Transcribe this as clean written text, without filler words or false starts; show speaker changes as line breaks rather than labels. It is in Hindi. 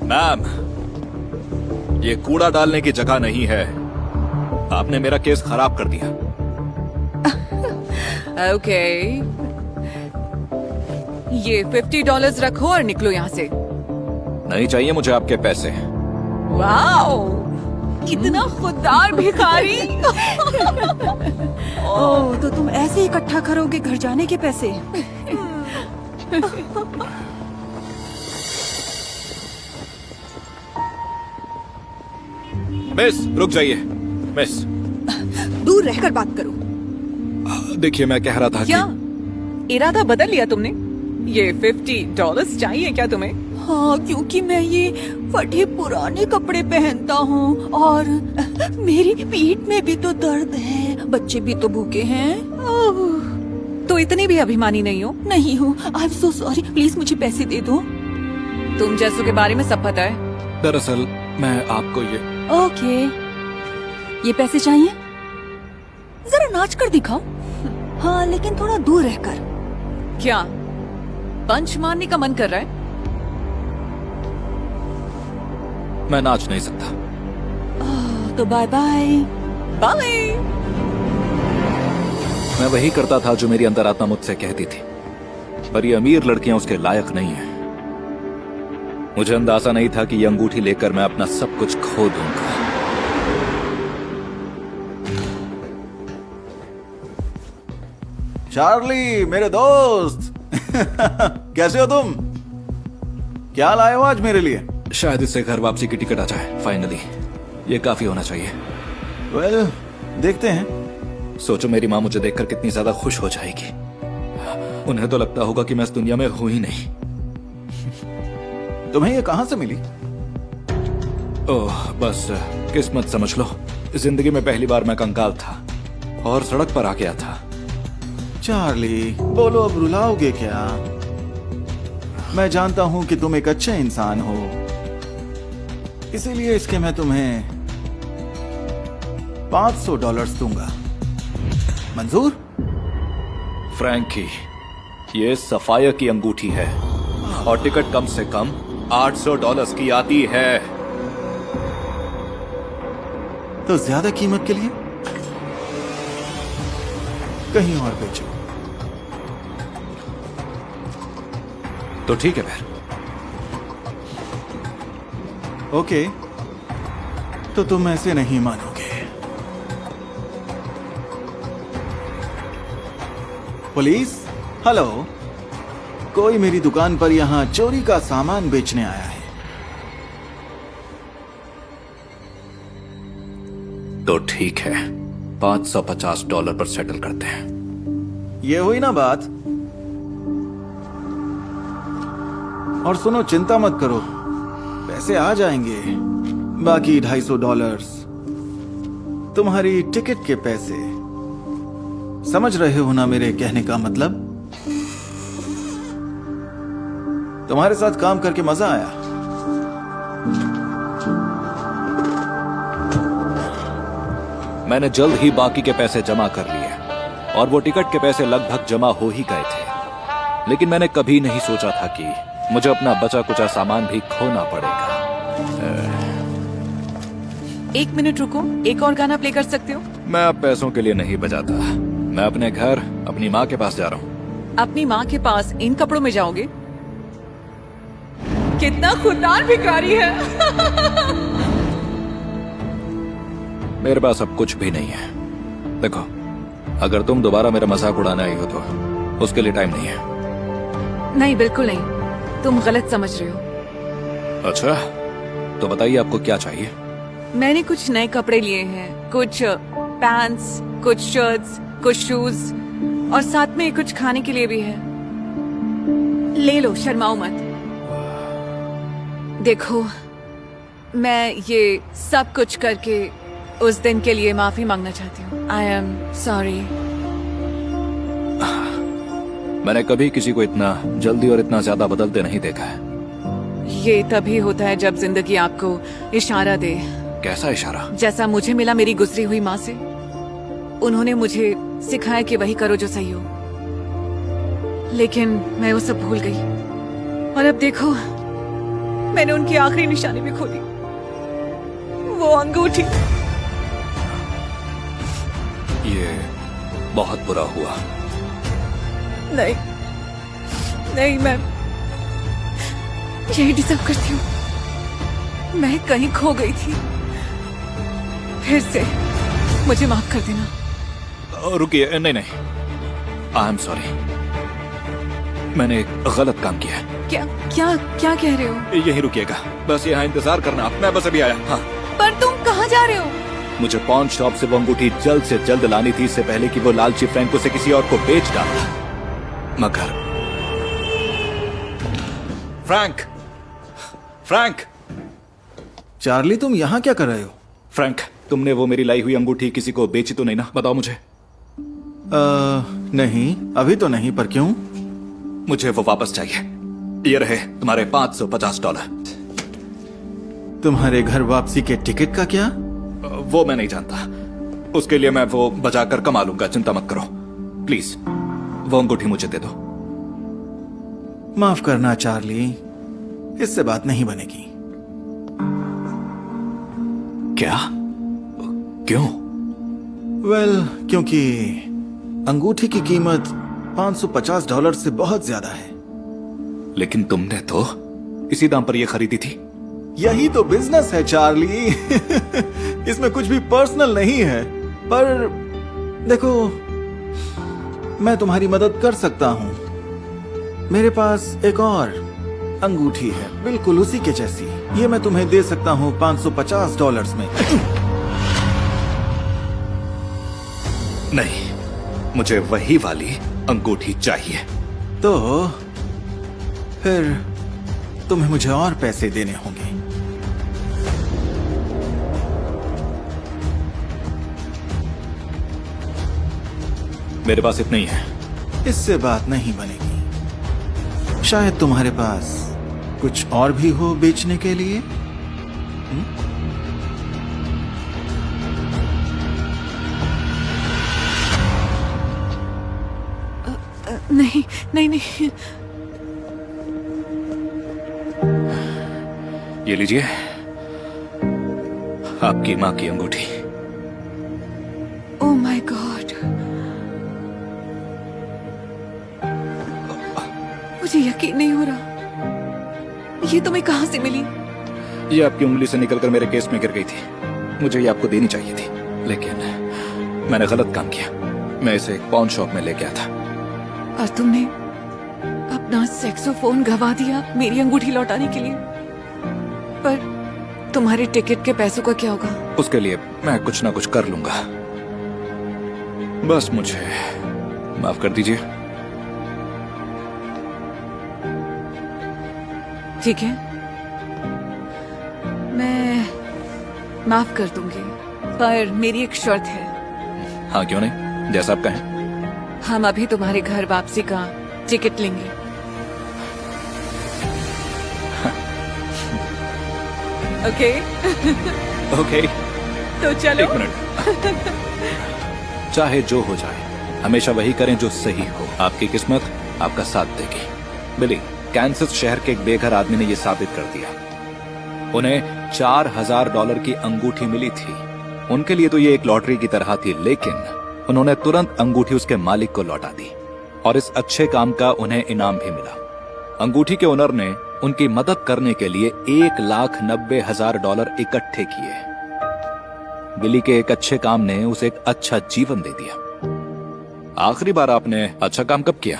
मैम, ये कूड़ा डालने की जगह नहीं है। आपने मेरा केस खराब कर दिया।
ओके, ये $50 रखो और निकलो यहाँ से।
नहीं चाहिए मुझे आपके पैसे।
वाओ, इतना खुददार भिखारी।
ओह, तो तुम ऐसे इकट्ठा करोगे घर जाने के पैसे?
मिस, रुक जाइए। मिस,
दूर रहकर बात करो।
देखिए मैं कह रहा था
क्या
कि
इरादा बदल लिया तुमने? ये $50 चाहिए क्या तुम्हें?
हाँ, क्योंकि मैं ये फटे पुराने कपड़े पहनता हूँ और मेरी पीठ में भी तो दर्द है, बच्चे भी तो भूखे हैं। ओह,
तो इतनी भी अभिमानी नहीं हो?
नहीं हूँ। I am so sorry, please मुझे पैसे दे दो।
तुम जैसों के बारे में सब पता है।
दरअसल मैं आपको ये
ओके, ये पैसे चाहिए? जरा नाच कर दिखाओ। हाँ, लेकिन थोड़ा दूर रहकर।
क्या पंच मारने का मन कर रहा है?
मैं नाच नहीं सकता।
तो बाय बाय।
बाय।
मैं वही करता था जो मेरी अंतरात्मा मुझसे कहती थी, पर ये अमीर लड़कियां उसके लायक नहीं है। मुझे अंदाजा नहीं था कि ये अंगूठी लेकर मैं अपना सब कुछ खो दूंगा।
चार्ली, मेरे दोस्त। कैसे हो तुम? क्या लाए हो आज मेरे लिए?
शायद इससे घर वापसी की टिकट आ जाए फाइनली। ये काफी होना चाहिए।
वेल, देखते हैं।
सोचो मेरी माँ मुझे देखकर कितनी ज्यादा खुश हो जाएगी। उन्हें तो लगता होगा कि मैं इस दुनिया में हूं ही नहीं।
तुम्हें ये कहां से मिली?
ओह, बस किस्मत समझ लो। जिंदगी में पहली बार मैं कंकाल था और सड़क पर आ गया था।
चार्ली, बोलो, अब रुलाओगे क्या? मैं जानता हूं कि तुम एक अच्छे इंसान हो, इसीलिए इसके मैं तुम्हें $500 दूंगा। मंजूर?
फ्रैंकी, ये सफाया की अंगूठी है और टिकट कम से कम $800 की आती है।
तो ज्यादा कीमत के लिए कहीं और बेचो।
तो ठीक है फिर।
ओके, तो तुम ऐसे नहीं मानोगे। पुलिस, हेलो, कोई मेरी दुकान पर यहां चोरी का सामान बेचने आया है।
तो ठीक है, $550 पर सेटल करते हैं।
ये हुई ना बात? और सुनो, चिंता मत करो, पैसे आ जाएंगे। बाकी $250 तुम्हारी टिकट के पैसे। समझ रहे हो ना मेरे कहने का मतलब? तुम्हारे साथ काम करके मजा आया।
मैंने जल्द ही बाकी के पैसे जमा कर लिए और वो टिकट के पैसे लगभग जमा हो ही गए थे। लेकिन मैंने कभी नहीं सोचा था कि मुझे अपना बचा कुचा सामान भी खोना पड़ेगा।
1 मिनट रुको, एक और गाना प्ले कर सकते हो?
मैं अब पैसों के लिए नहीं बजाता। मैं अपने घर अपनी माँ के पास जा रहा हूँ।
अपनी माँ के पास इन कपड़ों में जाओगे? कितना खुददार भिखारी है।
मेरे पास अब कुछ भी नहीं है। देखो, अगर तुम दोबारा मेरा मजाक उड़ाने आई हो तो उसके लिए टाइम नहीं है।
नहीं, बिल्कुल नहीं, तुम गलत समझ रहे हो।
अच्छा, तो बताइए आपको क्या चाहिए?
मैंने कुछ नए कपड़े लिए हैं, कुछ पैंट्स, कुछ शर्ट्स, कुछ शूज और साथ में कुछ खाने के लिए भी है। ले लो, शर्माओ मत। देखो, मैं ये सब कुछ करके उस दिन के लिए माफी मांगना चाहती हूँ। I am sorry.
मैंने कभी किसी को इतना जल्दी और इतना ज्यादा बदलते नहीं देखा है।
ये तभी होता है जब जिंदगी आपको इशारा दे।
कैसा इशारा?
जैसा मुझे मिला मेरी गुजरी हुई माँ से। उन्होंने मुझे सिखाया कि वही करो जो सही हो, लेकिन मैं वो सब भूल गई। और अब देखो, मैंने उनकी आखिरी निशानी भी खो दी, वो अंगूठी।
ये बहुत बुरा हुआ।
नहीं नहीं, मैं यही डिजर्व करती हूँ। मैं कहीं खो गई थी। फिर से मुझे माफ कर देना।
रुकिए, नहीं नहीं, आई एम सॉरी। मैंने एक गलत काम किया है।
क्या क्या क्या कह रहे हो?
यहीं रुकिएगा, बस यहाँ इंतजार करना आप। मैं बस अभी आया। हाँ,
पर तुम कहाँ जा रहे हो?
मुझे पॉन शॉप से वो अंगूठी जल्द से जल्द लानी थी, इससे पहले कि वो लालची फ्रैंक उसे किसी और को बेच डाला। मगर फ्रैंक, फ्रैंक,
चार्ली, तुम यहाँ क्या कर रहे हो?
फ्रैंक, तुमने वो मेरी लाई हुई अंगूठी किसी को बेची तो नहीं ना? बताओ मुझे।
नहीं, अभी तो नहीं, पर क्यों?
मुझे वो वापस चाहिए। ये रहे तुम्हारे $550।
तुम्हारे घर वापसी के टिकट का क्या?
वो मैं नहीं जानता, उसके लिए मैं वो बजाकर कमा लूंगा, चिंता मत करो। प्लीज वो अंगूठी मुझे दे दो।
माफ करना चार्ली, इससे बात नहीं बनेगी।
क्या? क्यों?
वेल, क्योंकि अंगूठी की कीमत $550 से बहुत ज्यादा है।
लेकिन तुमने तो इसी दाम पर यह खरीदी थी।
यही तो बिजनेस है चार्ली। इसमें कुछ भी पर्सनल नहीं है। पर देखो, मैं तुम्हारी मदद कर सकता हूं। मेरे पास एक और अंगूठी है, बिल्कुल उसी के जैसी। ये मैं तुम्हें दे सकता हूं $550 में।
नहीं, मुझे वही वाली अंगूठी चाहिए।
तो फिर तुम्हें मुझे और पैसे देने होंगे।
मेरे पास इतना ही है।
इससे बात नहीं बनेगी। शायद तुम्हारे पास कुछ और भी हो बेचने के लिए?
नहीं नहीं नहीं,
ये लीजिए, आपकी माँ की अंगूठी।
ओह माय गॉड, मुझे यकीन नहीं हो रहा। ये तुम्हें कहां से मिली?
ये आपकी उंगली से निकलकर मेरे केस में गिर गई थी। मुझे ये आपको देनी चाहिए थी, लेकिन मैंने गलत काम किया। मैं इसे एक पॉन शॉप में ले गया था।
और तुमने अपना सेक्सोफोन गवा दिया मेरी अंगूठी लौटाने के लिए। पर तुम्हारे टिकट के पैसों का क्या होगा?
उसके लिए मैं कुछ ना कुछ कर लूंगा। बस मुझे माफ कर दीजिए।
ठीक है, मैं माफ कर दूंगी, पर मेरी एक शर्त है।
हाँ, क्यों नहीं, जैसा आप कहें।
हम अभी तुम्हारे घर वापसी का टिकट लेंगे। ओके?
ओके,
तो चलो।
एक मिनट। चाहे जो हो जाए, हमेशा वही करें जो सही हो। आपकी किस्मत आपका साथ देगी। बिली, कैंसस शहर के एक बेघर आदमी ने यह साबित कर दिया। उन्हें $4000 की अंगूठी मिली थी। उनके लिए तो ये एक लॉटरी की तरह थी, लेकिन उन्होंने तुरंत अंगूठी उसके मालिक को लौटा दी और इस अच्छे काम का उन्हें इनाम भी मिला। अंगूठी के ओनर ने उनकी मदद करने के लिए $1,90,000 इकट्ठे किए। बिली के एक अच्छे काम ने उसे एक अच्छा जीवन दे दिया। आखिरी बार आपने अच्छा काम कब किया?